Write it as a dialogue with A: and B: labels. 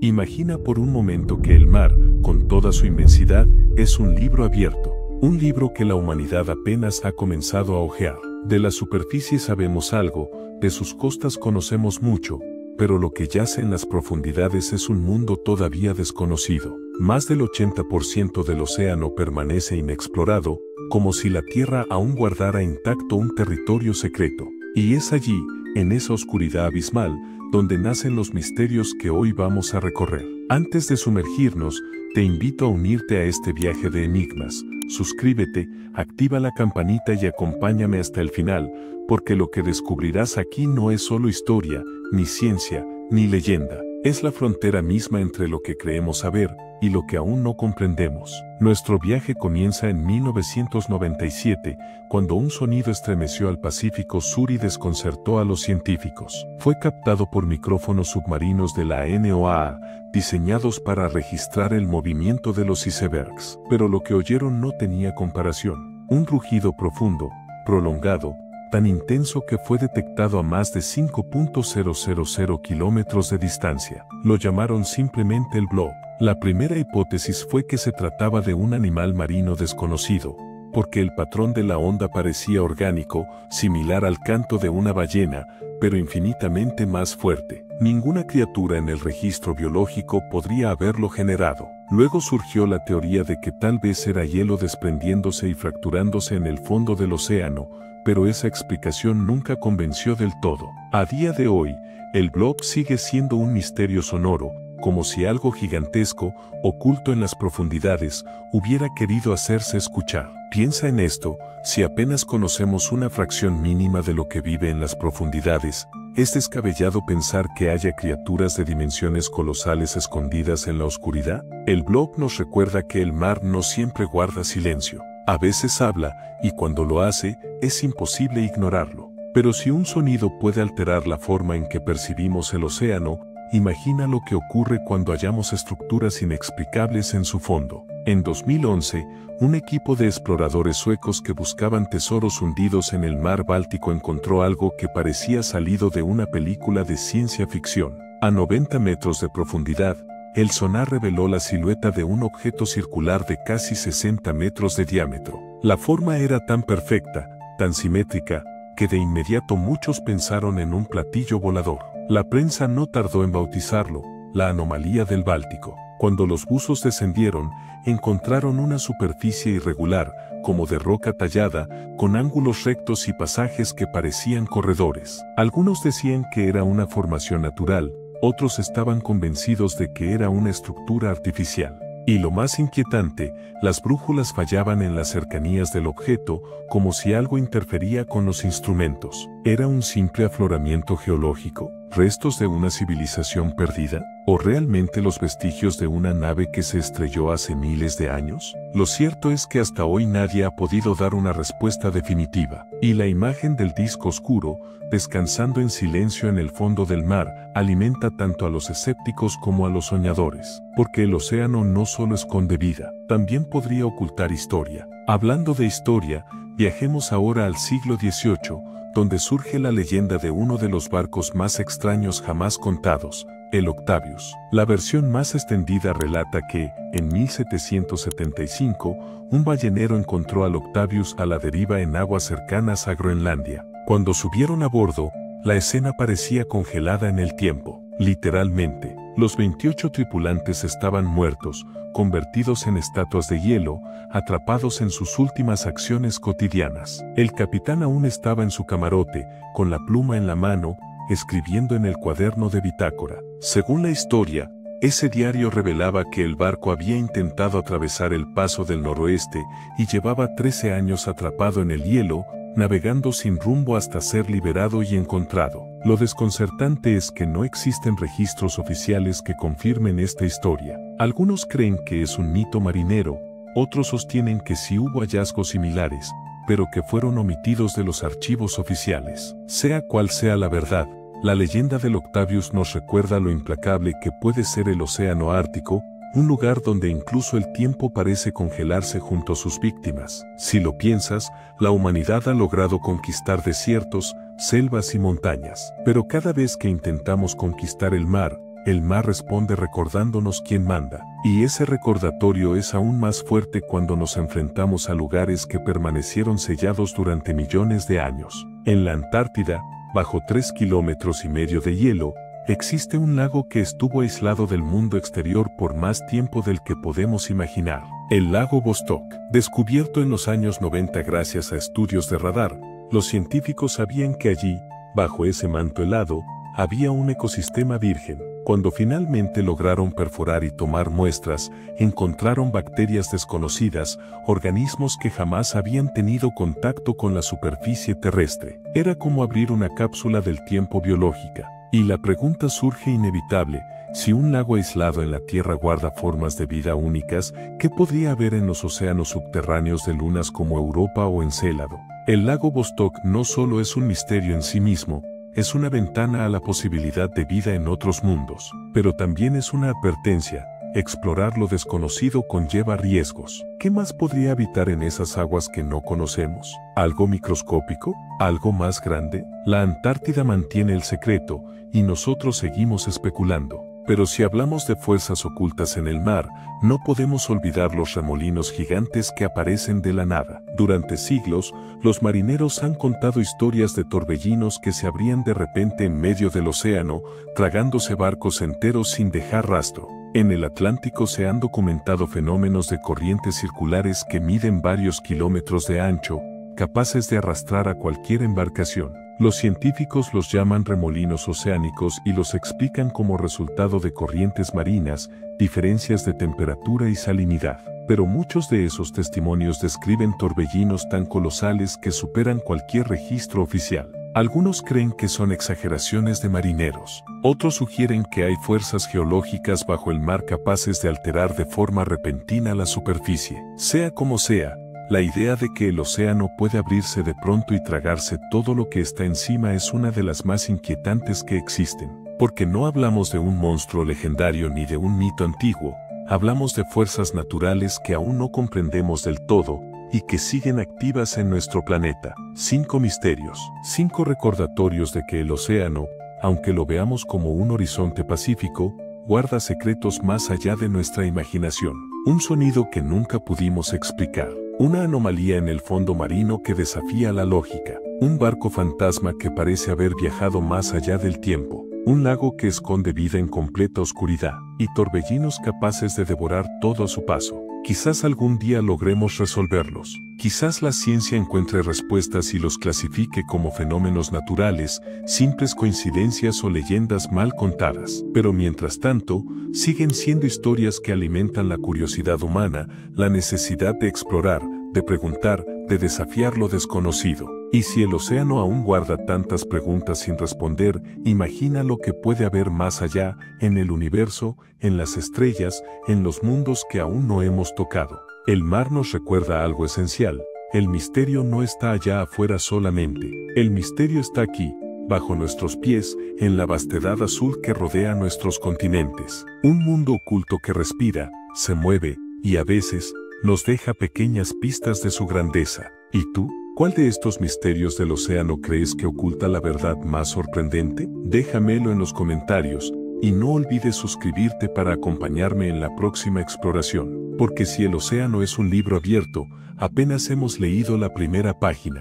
A: Imagina por un momento que el mar, con toda su inmensidad, es un libro abierto. Un libro que la humanidad apenas ha comenzado a hojear. De la superficie sabemos algo, de sus costas conocemos mucho, pero lo que yace en las profundidades es un mundo todavía desconocido. Más del 80% del océano permanece inexplorado, como si la Tierra aún guardara intacto un territorio secreto. Y es allí, en esa oscuridad abismal, donde nacen los misterios que hoy vamos a recorrer. Antes de sumergirnos, te invito a unirte a este viaje de enigmas. Suscríbete, activa la campanita y acompáñame hasta el final, porque lo que descubrirás aquí no es solo historia, ni ciencia, ni leyenda. Es la frontera misma entre lo que creemos saber y lo que aún no comprendemos. Nuestro viaje comienza en 1997, cuando un sonido estremeció al Pacífico Sur y desconcertó a los científicos. Fue captado por micrófonos submarinos de la NOAA, diseñados para registrar el movimiento de los icebergs. Pero lo que oyeron no tenía comparación. Un rugido profundo, prolongado, tan intenso que fue detectado a más de 5.000 kilómetros de distancia. Lo llamaron simplemente el blob. La primera hipótesis fue que se trataba de un animal marino desconocido, porque el patrón de la onda parecía orgánico, similar al canto de una ballena, pero infinitamente más fuerte. Ninguna criatura en el registro biológico podría haberlo generado. Luego surgió la teoría de que tal vez era hielo desprendiéndose y fracturándose en el fondo del océano, pero esa explicación nunca convenció del todo. A día de hoy, el blob sigue siendo un misterio sonoro, como si algo gigantesco, oculto en las profundidades, hubiera querido hacerse escuchar. Piensa en esto, si apenas conocemos una fracción mínima de lo que vive en las profundidades, ¿es descabellado pensar que haya criaturas de dimensiones colosales escondidas en la oscuridad? El blob nos recuerda que el mar no siempre guarda silencio. A veces habla, y cuando lo hace, es imposible ignorarlo. Pero si un sonido puede alterar la forma en que percibimos el océano, imagina lo que ocurre cuando hallamos estructuras inexplicables en su fondo. En 2011, un equipo de exploradores suecos que buscaban tesoros hundidos en el mar Báltico encontró algo que parecía salido de una película de ciencia ficción. A 90 metros de profundidad, el sonar reveló la silueta de un objeto circular de casi 60 metros de diámetro. La forma era tan perfecta, tan simétrica, que de inmediato muchos pensaron en un platillo volador. La prensa no tardó en bautizarlo, la anomalía del Báltico. Cuando los buzos descendieron, encontraron una superficie irregular, como de roca tallada, con ángulos rectos y pasajes que parecían corredores. Algunos decían que era una formación natural, otros estaban convencidos de que era una estructura artificial. Y lo más inquietante, las brújulas fallaban en las cercanías del objeto, como si algo interfería con los instrumentos. ¿Era un simple afloramiento geológico? ¿Restos de una civilización perdida? ¿O realmente los vestigios de una nave que se estrelló hace miles de años? Lo cierto es que hasta hoy nadie ha podido dar una respuesta definitiva. Y la imagen del disco oscuro, descansando en silencio en el fondo del mar, alimenta tanto a los escépticos como a los soñadores. Porque el océano no solo esconde vida, también podría ocultar historia. Hablando de historia, viajemos ahora al siglo XVIII, donde surge la leyenda de uno de los barcos más extraños jamás contados, el Octavius. La versión más extendida relata que, en 1775, un ballenero encontró al Octavius a la deriva en aguas cercanas a Groenlandia. Cuando subieron a bordo, la escena parecía congelada en el tiempo. Literalmente, los 28 tripulantes estaban muertos, convertidos en estatuas de hielo, atrapados en sus últimas acciones cotidianas. El capitán aún estaba en su camarote, con la pluma en la mano, escribiendo en el cuaderno de bitácora. Según la historia, ese diario revelaba que el barco había intentado atravesar el paso del noroeste y llevaba 13 años atrapado en el hielo, navegando sin rumbo hasta ser liberado y encontrado. Lo desconcertante es que no existen registros oficiales que confirmen esta historia. Algunos creen que es un mito marinero, otros sostienen que sí hubo hallazgos similares, pero que fueron omitidos de los archivos oficiales. Sea cual sea la verdad, la leyenda del Octavius nos recuerda lo implacable que puede ser el océano Ártico, un lugar donde incluso el tiempo parece congelarse junto a sus víctimas. Si lo piensas, la humanidad ha logrado conquistar desiertos, selvas y montañas. Pero cada vez que intentamos conquistar el mar, el mar responde recordándonos quién manda. Y ese recordatorio es aún más fuerte cuando nos enfrentamos a lugares que permanecieron sellados durante millones de años. En la Antártida, bajo 3,5 kilómetros de hielo, existe un lago que estuvo aislado del mundo exterior por más tiempo del que podemos imaginar. El lago Vostok, descubierto en los años 90 gracias a estudios de radar, los científicos sabían que allí, bajo ese manto helado, había un ecosistema virgen. Cuando finalmente lograron perforar y tomar muestras, encontraron bacterias desconocidas, organismos que jamás habían tenido contacto con la superficie terrestre. Era como abrir una cápsula del tiempo biológica. Y la pregunta surge inevitable: si un lago aislado en la Tierra guarda formas de vida únicas, ¿qué podría haber en los océanos subterráneos de lunas como Europa o Encélado? El lago Vostok no solo es un misterio en sí mismo, es una ventana a la posibilidad de vida en otros mundos, pero también es una advertencia: explorar lo desconocido conlleva riesgos. ¿Qué más podría habitar en esas aguas que no conocemos? ¿Algo microscópico? ¿Algo más grande? La Antártida mantiene el secreto, y nosotros seguimos especulando. Pero si hablamos de fuerzas ocultas en el mar, no podemos olvidar los remolinos gigantes que aparecen de la nada. Durante siglos, los marineros han contado historias de torbellinos que se abrían de repente en medio del océano, tragándose barcos enteros sin dejar rastro. En el Atlántico se han documentado fenómenos de corrientes circulares que miden varios kilómetros de ancho, capaces de arrastrar a cualquier embarcación. Los científicos los llaman remolinos oceánicos y los explican como resultado de corrientes marinas, diferencias de temperatura y salinidad. Pero muchos de esos testimonios describen torbellinos tan colosales que superan cualquier registro oficial. Algunos creen que son exageraciones de marineros. Otros sugieren que hay fuerzas geológicas bajo el mar capaces de alterar de forma repentina la superficie. Sea como sea, la idea de que el océano puede abrirse de pronto y tragarse todo lo que está encima es una de las más inquietantes que existen. Porque no hablamos de un monstruo legendario ni de un mito antiguo, hablamos de fuerzas naturales que aún no comprendemos del todo y que siguen activas en nuestro planeta. 5 misterios. 5 recordatorios de que el océano, aunque lo veamos como un horizonte pacífico, guarda secretos más allá de nuestra imaginación. Un sonido que nunca pudimos explicar. Una anomalía en el fondo marino que desafía la lógica. Un barco fantasma que parece haber viajado más allá del tiempo. Un lago que esconde vida en completa oscuridad. Y torbellinos capaces de devorar todo a su paso. Quizás algún día logremos resolverlos. Quizás la ciencia encuentre respuestas y los clasifique como fenómenos naturales, simples coincidencias o leyendas mal contadas. Pero mientras tanto, siguen siendo historias que alimentan la curiosidad humana, la necesidad de explorar, de preguntar, de desafiar lo desconocido. Y si el océano aún guarda tantas preguntas sin responder, imagina lo que puede haber más allá, en el universo, en las estrellas, en los mundos que aún no hemos tocado. El mar nos recuerda algo esencial: el misterio no está allá afuera solamente, el misterio está aquí, bajo nuestros pies, en la vastedad azul que rodea nuestros continentes. Un mundo oculto que respira, se mueve, y a veces, nos deja pequeñas pistas de su grandeza. ¿Y tú? ¿Cuál de estos misterios del océano crees que oculta la verdad más sorprendente? Déjamelo en los comentarios, y no olvides suscribirte para acompañarme en la próxima exploración. Porque si el océano es un libro abierto, apenas hemos leído la primera página.